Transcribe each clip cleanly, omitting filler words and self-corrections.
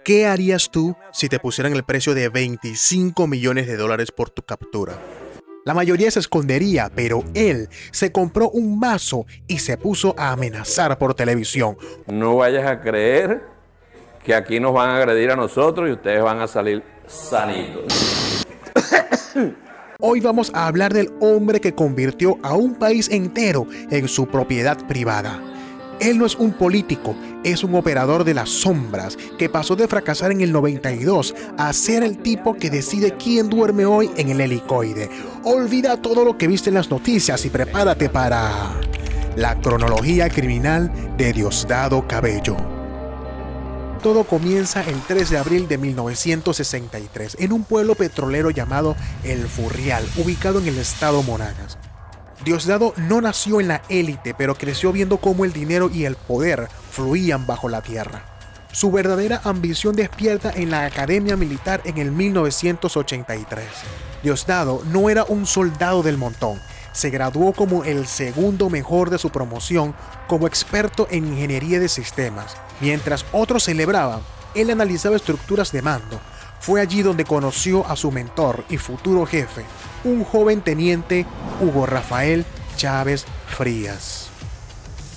¿Qué harías tú si te pusieran el precio de $25 millones por tu captura? La mayoría se escondería, pero él se compró un mazo y se puso a amenazar por televisión. No vayas a creer que aquí nos van a agredir a nosotros y ustedes van a salir sanitos. Hoy vamos a hablar del hombre que convirtió a un país entero en su propiedad privada. Él no es un político, es un operador de las sombras que pasó de fracasar en el 92 a ser el tipo que decide quién duerme hoy en el helicoide. Olvida todo lo que viste en las noticias y prepárate para la cronología criminal de Diosdado Cabello. Todo comienza el 3 de abril de 1963 en un pueblo petrolero llamado El Furrial, ubicado en el estado Monagas. Diosdado no nació en la élite, pero creció viendo cómo el dinero y el poder fluían bajo la tierra. Su verdadera ambición despierta en la Academia Militar en el 1983. Diosdado no era un soldado del montón. Se graduó como el segundo mejor de su promoción como experto en ingeniería de sistemas. Mientras otros celebraban, él analizaba estructuras de mando. Fue allí donde conoció a su mentor y futuro jefe, un joven teniente, Hugo Rafael Chávez Frías.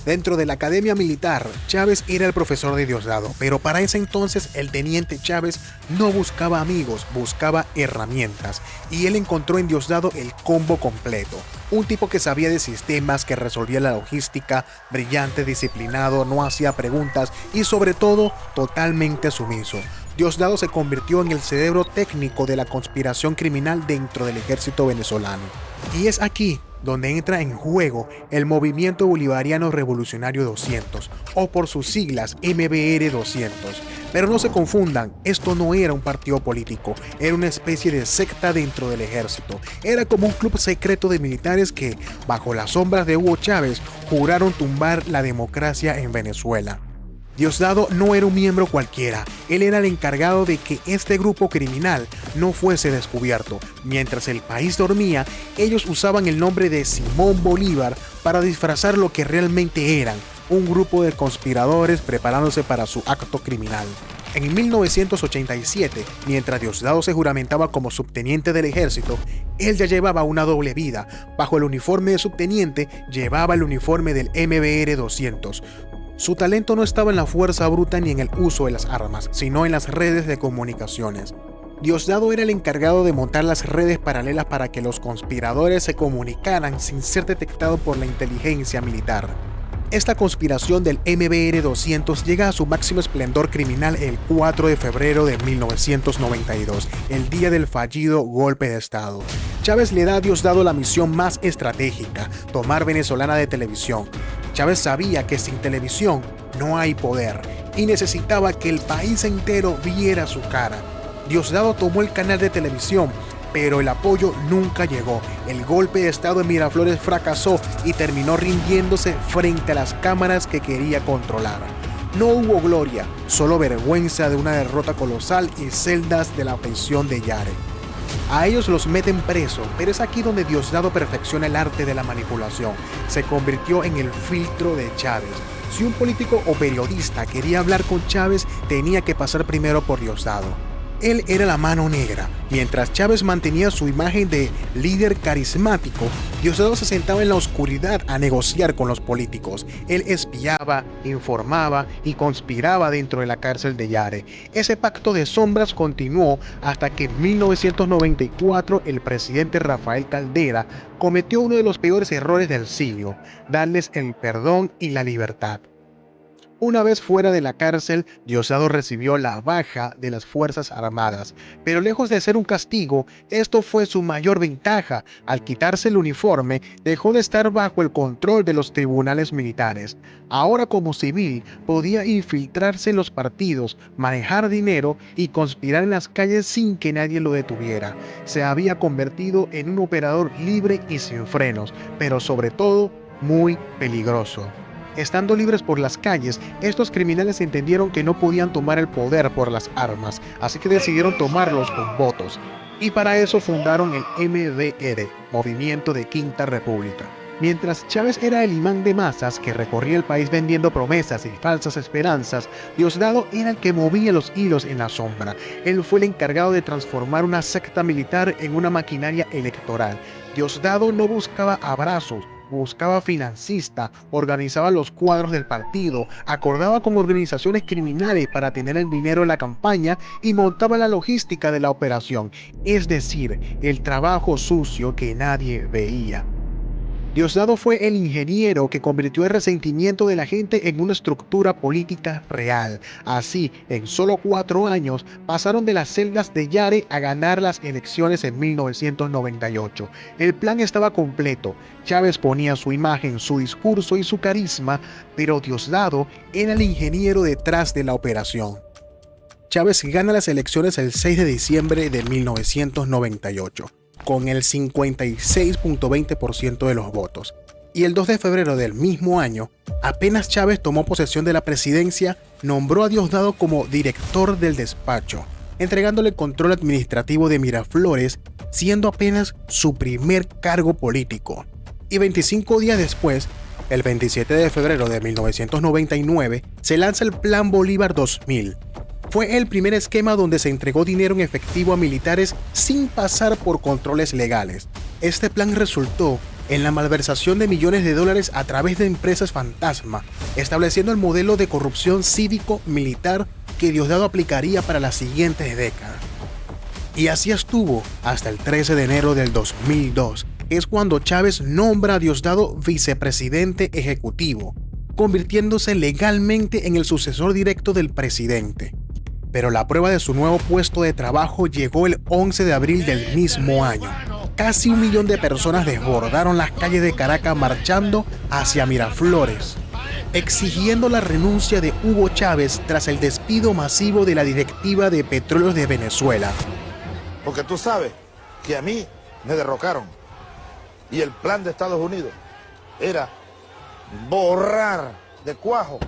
Dentro de la Academia Militar, Chávez era el profesor de Diosdado, pero para ese entonces el teniente Chávez no buscaba amigos, buscaba herramientas, y él encontró en Diosdado el combo completo. Un tipo que sabía de sistemas, que resolvía la logística, brillante, disciplinado, no hacía preguntas y sobre todo totalmente sumiso. Diosdado se convirtió en el cerebro técnico de la conspiración criminal dentro del ejército venezolano. Y es aquí donde entra en juego el Movimiento Bolivariano Revolucionario 200, o por sus siglas MBR 200. Pero no se confundan, esto no era un partido político, era una especie de secta dentro del ejército. Era como un club secreto de militares que, bajo las sombras de Hugo Chávez, juraron tumbar la democracia en Venezuela. Diosdado no era un miembro cualquiera, él era el encargado de que este grupo criminal no fuese descubierto. Mientras el país dormía, ellos usaban el nombre de Simón Bolívar para disfrazar lo que realmente eran, un grupo de conspiradores preparándose para su acto criminal. En 1987, mientras Diosdado se juramentaba como subteniente del ejército, él ya llevaba una doble vida. Bajo el uniforme de subteniente, llevaba el uniforme del MBR 200. Su talento no estaba en la fuerza bruta ni en el uso de las armas, sino en las redes de comunicaciones. Diosdado era el encargado de montar las redes paralelas para que los conspiradores se comunicaran sin ser detectados por la inteligencia militar. Esta conspiración del MBR 200 llega a su máximo esplendor criminal el 4 de febrero de 1992, el día del fallido golpe de Estado. Chávez le da a Diosdado la misión más estratégica, tomar Venezolana de televisión. Chávez sabía que sin televisión no hay poder y necesitaba que el país entero viera su cara. Diosdado tomó el canal de televisión, pero el apoyo nunca llegó. El golpe de Estado en Miraflores fracasó y terminó rindiéndose frente a las cámaras que quería controlar. No hubo gloria, solo vergüenza de una derrota colosal y celdas de la prisión de Yare. A ellos los meten preso, pero es aquí donde Diosdado perfecciona el arte de la manipulación. Se convirtió en el filtro de Chávez. Si un político o periodista quería hablar con Chávez, tenía que pasar primero por Diosdado. Él era la mano negra. Mientras Chávez mantenía su imagen de líder carismático, Diosdado se sentaba en la oscuridad a negociar con los políticos. Él espiaba, informaba y conspiraba dentro de la cárcel de Yare. Ese pacto de sombras continuó hasta que en 1994 el presidente Rafael Caldera cometió uno de los peores errores del siglo: darles el perdón y la libertad. Una vez fuera de la cárcel, Diosdado recibió la baja de las Fuerzas Armadas, pero lejos de ser un castigo, esto fue su mayor ventaja. Al quitarse el uniforme, dejó de estar bajo el control de los tribunales militares. Ahora, como civil, podía infiltrarse en los partidos, manejar dinero y conspirar en las calles sin que nadie lo detuviera. Se había convertido en un operador libre y sin frenos, pero sobre todo, muy peligroso. Estando libres por las calles, estos criminales entendieron que no podían tomar el poder por las armas, así que decidieron tomarlos con votos. Y para eso fundaron el MBR, Movimiento de Quinta República. Mientras Chávez era el imán de masas que recorría el país vendiendo promesas y falsas esperanzas, Diosdado era el que movía los hilos en la sombra. Él fue el encargado de transformar una secta militar en una maquinaria electoral. Diosdado no buscaba abrazos, buscaba financista, organizaba los cuadros del partido, acordaba con organizaciones criminales para tener el dinero en la campaña y montaba la logística de la operación, es decir, el trabajo sucio que nadie veía. Diosdado fue el ingeniero que convirtió el resentimiento de la gente en una estructura política real. Así, en solo 4 años, pasaron de las celdas de Yare a ganar las elecciones en 1998. El plan estaba completo. Chávez ponía su imagen, su discurso y su carisma, pero Diosdado era el ingeniero detrás de la operación. Chávez gana las elecciones el 6 de diciembre de 1998. Con el 56.20% de los votos. Y el 2 de febrero del mismo año, apenas Chávez tomó posesión de la presidencia, nombró a Diosdado como director del despacho, entregándole el control administrativo de Miraflores, siendo apenas su primer cargo político. Y 25 días después, el 27 de febrero de 1999, se lanza el Plan Bolívar 2000. Fue el primer esquema donde se entregó dinero en efectivo a militares sin pasar por controles legales. Este plan resultó en la malversación de millones de dólares a través de empresas fantasma, estableciendo el modelo de corrupción cívico-militar que Diosdado aplicaría para las siguientes décadas. Y así estuvo hasta el 13 de enero del 2002, es cuando Chávez nombra a Diosdado vicepresidente ejecutivo, convirtiéndose legalmente en el sucesor directo del presidente. Pero la prueba de su nuevo puesto de trabajo llegó el 11 de abril del mismo año. Casi 1 millón de personas desbordaron las calles de Caracas marchando hacia Miraflores, exigiendo la renuncia de Hugo Chávez tras el despido masivo de la directiva de Petróleos de Venezuela. Porque tú sabes que a mí me derrocaron y el plan de Estados Unidos era borrar de cuajo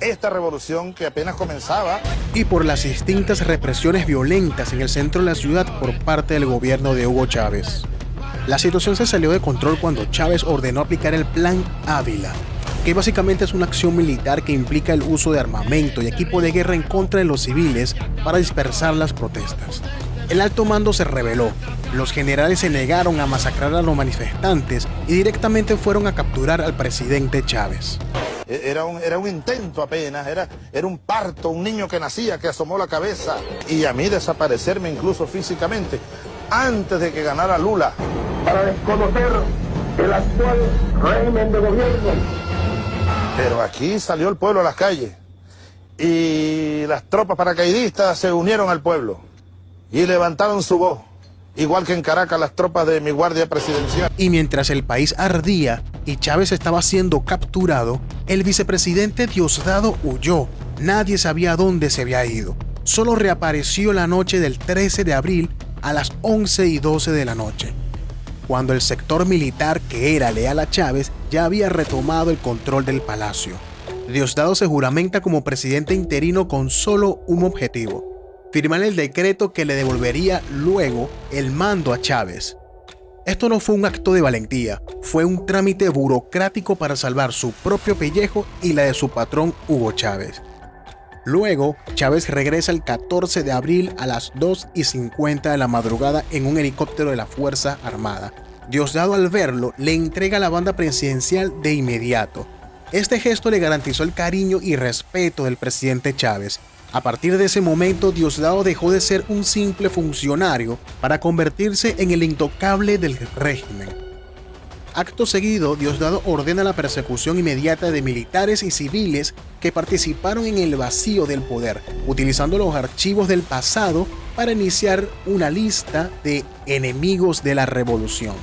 esta revolución que apenas comenzaba. Y por las distintas represiones violentas en el centro de la ciudad por parte del gobierno de Hugo Chávez. La situación se salió de control cuando Chávez ordenó aplicar el Plan Ávila, que básicamente es una acción militar que implica el uso de armamento y equipo de guerra en contra de los civiles para dispersar las protestas. El alto mando se rebeló, los generales se negaron a masacrar a los manifestantes y directamente fueron a capturar al presidente Chávez. Era un intento apenas, era un parto, un niño que nacía, que asomó la cabeza. Y a mí desaparecerme incluso físicamente, antes de que ganara Lula. Para desconocer el actual régimen de gobierno. Pero aquí salió el pueblo a las calles. Y las tropas paracaidistas se unieron al pueblo. Y levantaron su voz. Igual que en Caracas las tropas de mi guardia presidencial. Y mientras el país ardía y Chávez estaba siendo capturado, el vicepresidente Diosdado huyó. Nadie sabía a dónde se había ido. Solo reapareció la noche del 13 de abril a las 11:12 de la noche, cuando el sector militar que era leal a Chávez ya había retomado el control del palacio. Diosdado se juramenta como presidente interino con solo un objetivo: firmar el decreto que le devolvería luego el mando a Chávez. Esto no fue un acto de valentía, fue un trámite burocrático para salvar su propio pellejo y la de su patrón Hugo Chávez. Luego, Chávez regresa el 14 de abril a las 2:50 de la madrugada en un helicóptero de la Fuerza Armada. Diosdado, al verlo, le entrega la banda presidencial de inmediato. Este gesto le garantizó el cariño y respeto del presidente Chávez. A partir de ese momento, Diosdado dejó de ser un simple funcionario para convertirse en el intocable del régimen. Acto seguido, Diosdado ordena la persecución inmediata de militares y civiles que participaron en el vacío del poder, utilizando los archivos del pasado para iniciar una lista de enemigos de la revolución.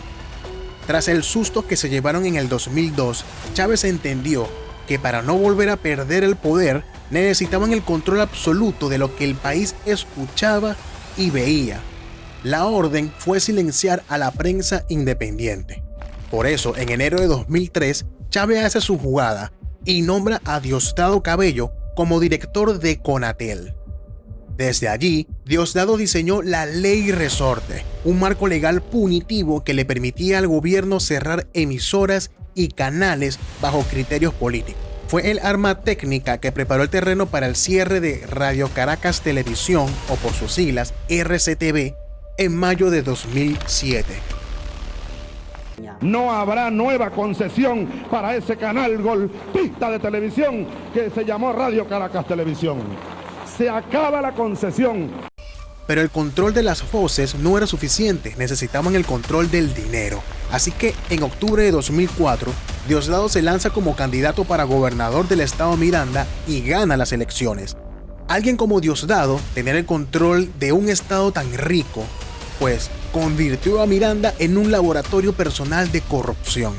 Tras el susto que se llevaron en el 2002, Chávez entendió que para no volver a perder el poder, necesitaban el control absoluto de lo que el país escuchaba y veía. La orden fue silenciar a la prensa independiente. Por eso, en enero de 2003, Chávez hace su jugada y nombra a Diosdado Cabello como director de Conatel. Desde allí, Diosdado diseñó la Ley Resorte, un marco legal punitivo que le permitía al gobierno cerrar emisoras y canales bajo criterios políticos. Fue el arma técnica que preparó el terreno para el cierre de Radio Caracas Televisión, o por sus siglas RCTV, en mayo de 2007. No habrá nueva concesión para ese canal golpista de televisión que se llamó Radio Caracas Televisión. Se acaba la concesión. Pero el control de las voces no era suficiente, necesitaban el control del dinero. Así que en octubre de 2004, Diosdado se lanza como candidato para gobernador del estado Miranda y gana las elecciones. Alguien como Diosdado, tener el control de un estado tan rico, pues convirtió a Miranda en un laboratorio personal de corrupción.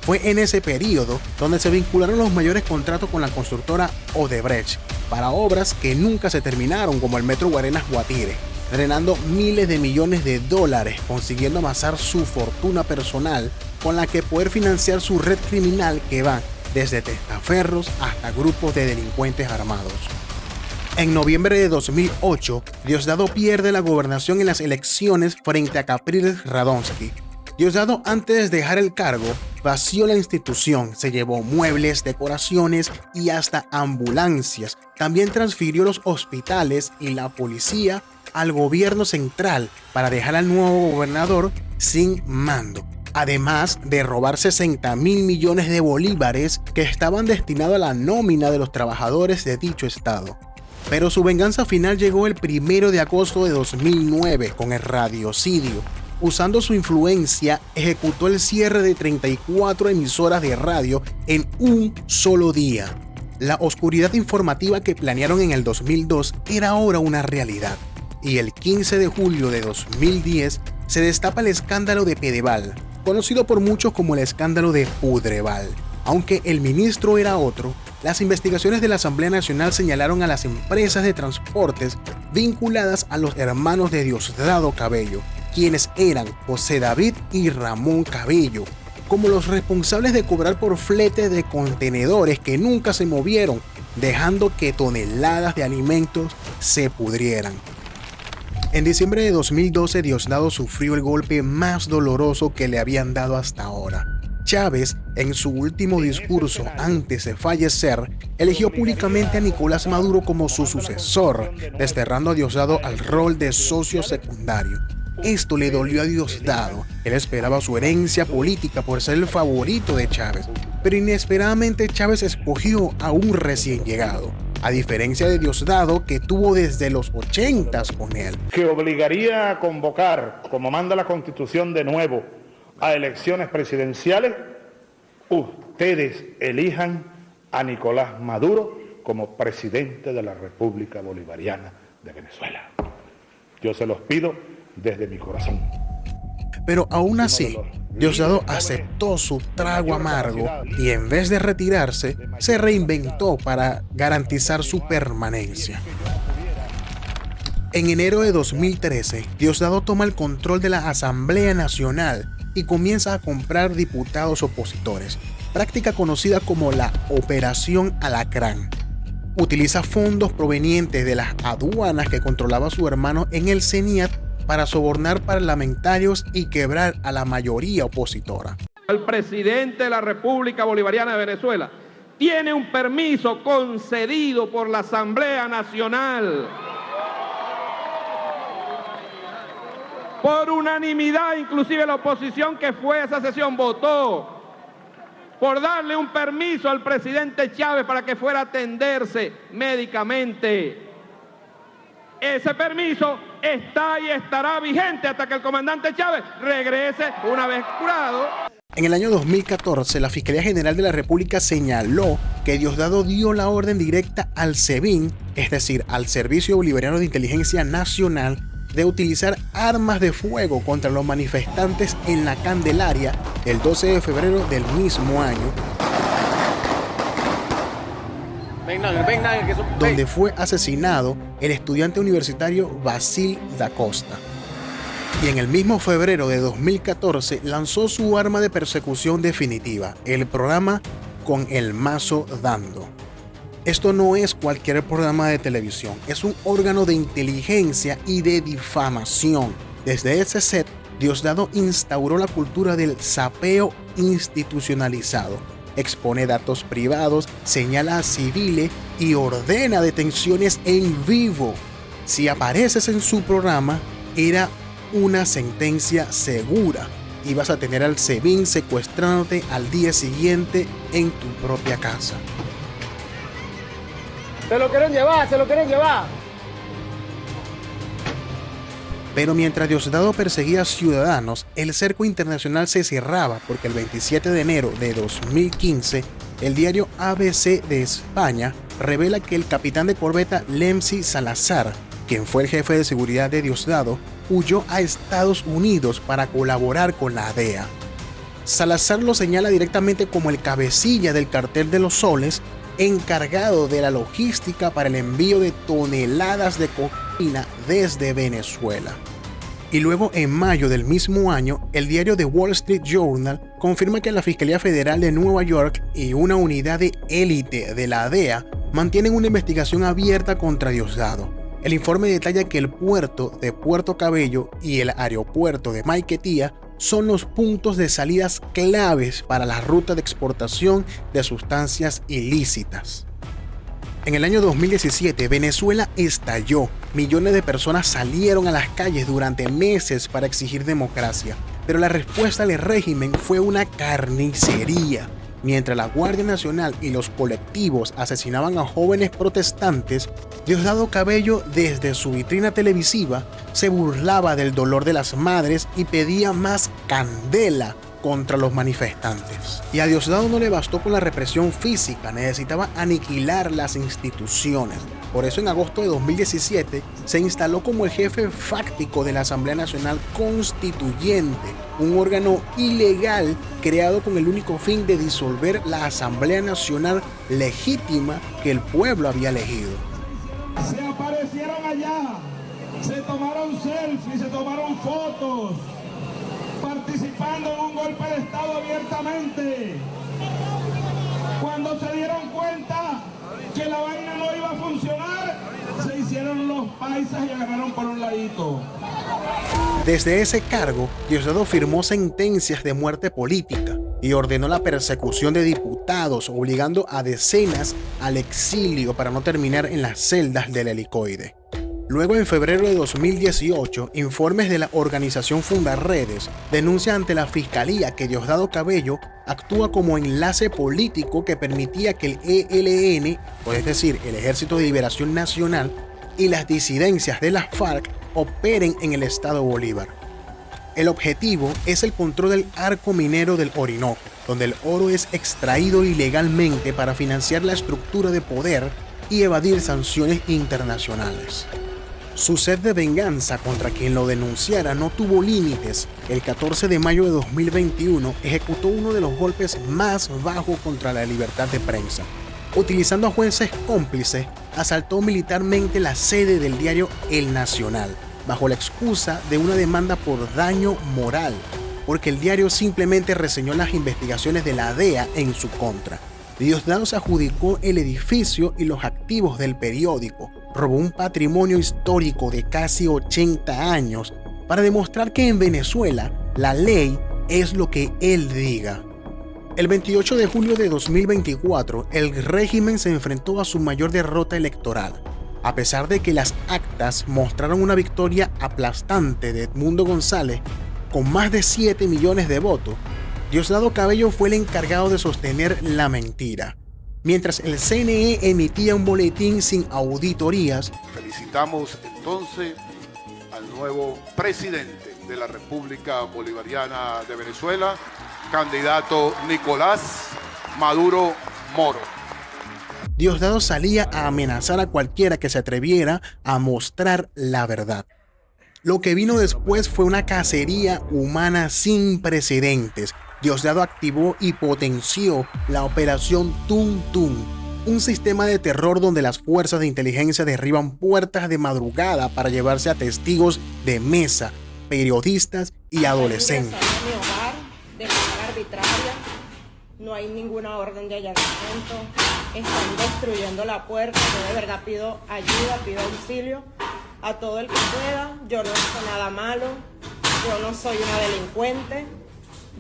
Fue en ese periodo donde se vincularon los mayores contratos con la constructora Odebrecht para obras que nunca se terminaron, como el Metro Guarenas-Guatire, drenando miles de millones de dólares, consiguiendo amasar su fortuna personal con la que poder financiar su red criminal que va desde testaferros hasta grupos de delincuentes armados. En noviembre de 2008, Diosdado pierde la gobernación en las elecciones frente a Capriles Radonsky. Diosdado, antes de dejar el cargo, vació la institución, se llevó muebles, decoraciones y hasta ambulancias. También transfirió los hospitales y la policía al gobierno central para dejar al nuevo gobernador sin mando. Además de robar 60.000 millones de bolívares que estaban destinados a la nómina de los trabajadores de dicho estado. Pero su venganza final llegó el 1 de agosto de 2009 con el radiocidio. Usando su influencia, ejecutó el cierre de 34 emisoras de radio en un solo día. La oscuridad informativa que planearon en el 2002 era ahora una realidad. Y el 15 de julio de 2010 se destapa el escándalo de Pedeval, conocido por muchos como el escándalo de Pudreval. Aunque el ministro era otro, las investigaciones de la Asamblea Nacional señalaron a las empresas de transportes vinculadas a los hermanos de Diosdado Cabello, quienes eran José David y Ramón Cabello, como los responsables de cobrar por flete de contenedores que nunca se movieron, dejando que toneladas de alimentos se pudrieran. En diciembre de 2012, Diosdado sufrió el golpe más doloroso que le habían dado hasta ahora. Chávez, en su último discurso antes de fallecer, eligió públicamente a Nicolás Maduro como su sucesor, desterrando a Diosdado al rol de socio secundario. Esto le dolió a Diosdado. Él esperaba su herencia política por ser el favorito de Chávez, pero inesperadamente Chávez escogió a un recién llegado, a diferencia de Diosdado, que tuvo desde los 80s con él. Que obligaría a convocar, como manda la Constitución de nuevo, a elecciones presidenciales. Ustedes elijan a Nicolás Maduro como presidente de la República Bolivariana de Venezuela. Yo se los pido desde mi corazón. Pero aún así, Diosdado aceptó su trago amargo y en vez de retirarse, se reinventó para garantizar su permanencia. En enero de 2013, Diosdado toma el control de la Asamblea Nacional y comienza a comprar diputados opositores, práctica conocida como la Operación Alacrán. Utiliza fondos provenientes de las aduanas que controlaba su hermano en el CENIAT para sobornar parlamentarios y quebrar a la mayoría opositora. El presidente de la República Bolivariana de Venezuela tiene un permiso concedido por la Asamblea Nacional. Por unanimidad, inclusive la oposición que fue a esa sesión votó por darle un permiso al presidente Chávez para que fuera a atenderse médicamente. Ese permiso está y estará vigente hasta que el comandante Chávez regrese una vez curado. En el año 2014, la Fiscalía General de la República señaló que Diosdado dio la orden directa al SEBIN, es decir, al Servicio Bolivariano de Inteligencia Nacional, de utilizar armas de fuego contra los manifestantes en la Candelaria el 12 de febrero del mismo año, donde fue asesinado el estudiante universitario Basil da Costa. Y en el mismo febrero de 2014 lanzó su arma de persecución definitiva, el programa Con el Mazo Dando. Esto no es cualquier programa de televisión, es un órgano de inteligencia y de difamación. Desde ese set, Diosdado instauró la cultura del sapeo institucionalizado. Expone datos privados, señala a civiles y ordena detenciones en vivo. Si apareces en su programa, era una sentencia segura. Ibas a tener al SEBIN secuestrándote al día siguiente en tu propia casa. Se lo quieren llevar. Pero mientras Diosdado perseguía a ciudadanos, el cerco internacional se cerraba porque el 27 de enero de 2015, el diario ABC de España revela que el capitán de corbeta Lemsi Salazar, quien fue el jefe de seguridad de Diosdado, huyó a Estados Unidos para colaborar con la DEA. Salazar lo señala directamente como el cabecilla del cartel de los soles, encargado de la logística para el envío de toneladas de cocaína desde Venezuela. Y luego, en mayo del mismo año, el diario The Wall Street Journal confirma que la Fiscalía Federal de Nueva York y una unidad de élite de la DEA mantienen una investigación abierta contra Diosdado. El informe detalla que el puerto de Puerto Cabello y el aeropuerto de Maiquetía son los puntos de salidas claves para la ruta de exportación de sustancias ilícitas. En el año 2017, Venezuela estalló. Millones de personas salieron a las calles durante meses para exigir democracia, pero la respuesta del régimen fue una carnicería. Mientras la Guardia Nacional y los colectivos asesinaban a jóvenes protestantes, Diosdado Cabello, desde su vitrina televisiva, se burlaba del dolor de las madres y pedía más candela contra los manifestantes. Y a Diosdado no le bastó con la represión física, necesitaba aniquilar las instituciones. Por eso en agosto de 2017 se instaló como el jefe fáctico de la Asamblea Nacional Constituyente, un órgano ilegal creado con el único fin de disolver la Asamblea Nacional legítima que el pueblo había elegido. Se aparecieron allá, se tomaron selfies, se tomaron fotos, participando en un golpe de Estado abiertamente. Cuando se dieron cuenta que la vaina no iba a funcionar, se hicieron los paisas y agarraron por un ladito. Desde ese cargo, Diosdado firmó sentencias de muerte política y ordenó la persecución de diputados, obligando a decenas al exilio para no terminar en las celdas del helicoide. Luego, en febrero de 2018, informes de la organización Fundarredes denuncian ante la Fiscalía que Diosdado Cabello actúa como enlace político que permitía que el ELN, o es decir, el Ejército de Liberación Nacional, y las disidencias de las FARC operen en el estado Bolívar. El objetivo es el control del arco minero del Orinoco, donde el oro es extraído ilegalmente para financiar la estructura de poder y evadir sanciones internacionales. Su sed de venganza contra quien lo denunciara no tuvo límites. El 14 de mayo de 2021 ejecutó uno de los golpes más bajos contra la libertad de prensa. Utilizando a jueces cómplices, asaltó militarmente la sede del diario El Nacional, bajo la excusa de una demanda por daño moral, porque el diario simplemente reseñó las investigaciones de la DEA en su contra. Diosdado se adjudicó el edificio y los activos del periódico, robó un patrimonio histórico de casi 80 años para demostrar que en Venezuela la ley es lo que él diga. El 28 de julio de 2024, el régimen se enfrentó a su mayor derrota electoral. A pesar de que las actas mostraron una victoria aplastante de Edmundo González con más de 7 millones de votos, Diosdado Cabello fue el encargado de sostener la mentira. Mientras el CNE emitía un boletín sin auditorías, felicitamos entonces al nuevo presidente de la República Bolivariana de Venezuela, candidato Nicolás Maduro Moro. Diosdado salía a amenazar a cualquiera que se atreviera a mostrar la verdad. Lo que vino después fue una cacería humana sin precedentes. Diosdado activó y potenció la operación Tum Tum, un sistema de terror donde las fuerzas de inteligencia derriban puertas de madrugada para llevarse a testigos de mesa, periodistas y adolescentes. no hay ninguna orden de allanamiento, están destruyendo la puerta. Yo de verdad pido ayuda, pido auxilio a todo el que pueda. Yo no he hecho nada malo, yo no soy una delincuente,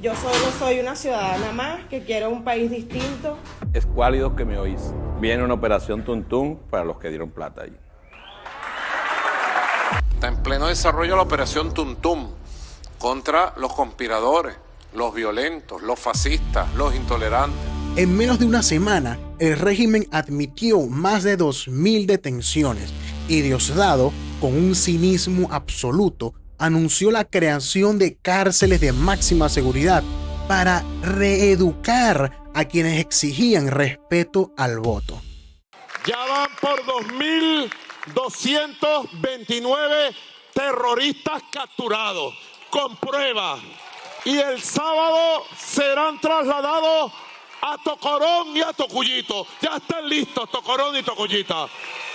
yo solo soy una ciudadana más que quiere un país distinto. Es cuálido que me oís. Viene una operación Tuntún para los que dieron plata ahí. Está en pleno desarrollo la operación Tuntún contra los conspiradores, los violentos, los fascistas, los intolerantes. En menos de una semana, el régimen admitió más de 2.000 detenciones y Diosdado, con un cinismo absoluto, anunció la creación de cárceles de máxima seguridad para reeducar a quienes exigían respeto al voto. Ya van por 2.229 terroristas capturados, con pruebas. Y el sábado serán trasladados a Tocorón y a Tocuyito. Ya están listos Tocorón y Tocuyita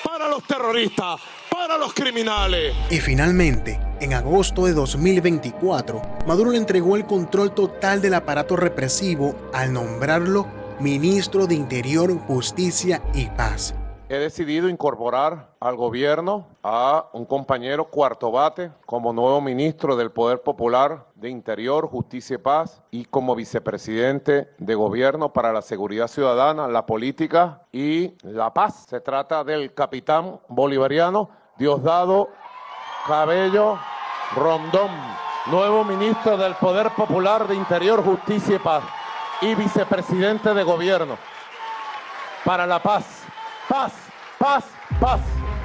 para los terroristas, para los criminales. Y finalmente, en agosto de 2024, Maduro le entregó el control total del aparato represivo al nombrarlo ministro de Interior, Justicia y Paz. He decidido incorporar al gobierno a un compañero Cuarto Bate como nuevo ministro del Poder Popular de Interior, Justicia y Paz y como vicepresidente de Gobierno para la Seguridad Ciudadana, la Política y la Paz. Se trata del capitán bolivariano Diosdado Cabello Rondón, nuevo ministro del Poder Popular de Interior, Justicia y Paz y vicepresidente de Gobierno para la Paz. Paz, paz, paz.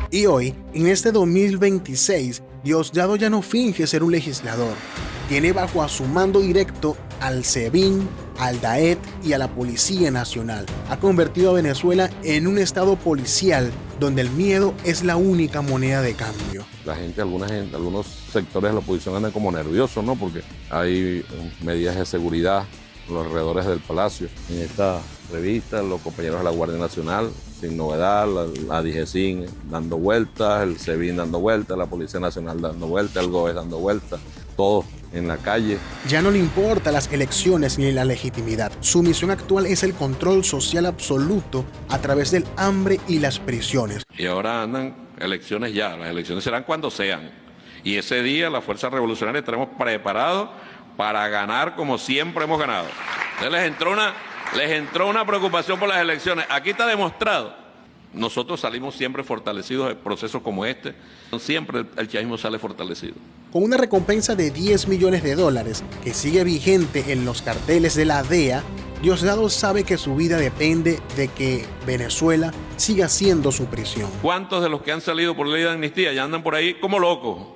Y hoy, en este 2026, Diosdado ya no finge ser un legislador. Tiene bajo a su mando directo al SEBIN, al DAET y a la Policía Nacional. Ha convertido a Venezuela en un estado policial donde el miedo es la única moneda de cambio. La gente, algunos sectores de la oposición andan como nerviosos, ¿no? Porque hay medidas de seguridad en los alrededores del Palacio. En esta revista, los compañeros de la Guardia Nacional, sin novedad, la DGCIN dando vueltas, el SEBIN dando vueltas, la Policía Nacional dando vueltas, el GOES dando vueltas, todos en la calle. Ya no le importa las elecciones ni la legitimidad. Su misión actual es el control social absoluto a través del hambre y las prisiones. Y ahora andan elecciones ya, las elecciones serán cuando sean. Y ese día la Fuerza Revolucionaria estaremos preparados para ganar como siempre hemos ganado. Entonces les entró una preocupación por las elecciones. Aquí está demostrado. Nosotros salimos siempre fortalecidos de procesos como este. Siempre el chavismo sale fortalecido. Con una recompensa de $10 millones que sigue vigente en los carteles de la DEA, Diosdado sabe que su vida depende de que Venezuela siga siendo su prisión. ¿Cuántos de los que han salido por ley de amnistía ya andan por ahí como locos?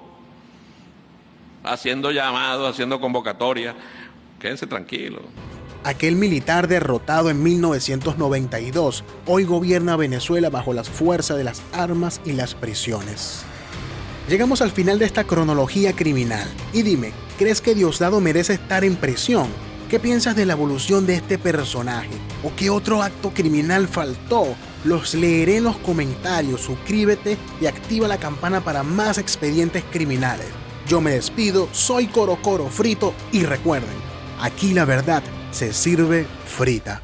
Haciendo llamados, haciendo convocatorias. Quédense tranquilos. Aquel militar derrotado en 1992 hoy gobierna Venezuela bajo las fuerzas de las armas y las prisiones. Llegamos al final de esta cronología criminal. Y dime, ¿crees que Diosdado merece estar en prisión? ¿Qué piensas de la evolución de este personaje? ¿O qué otro acto criminal faltó? Los leeré en los comentarios. Suscríbete y activa la campana para más expedientes criminales. Yo me despido, soy Coro Frito y recuerden, aquí la verdad se sirve frita.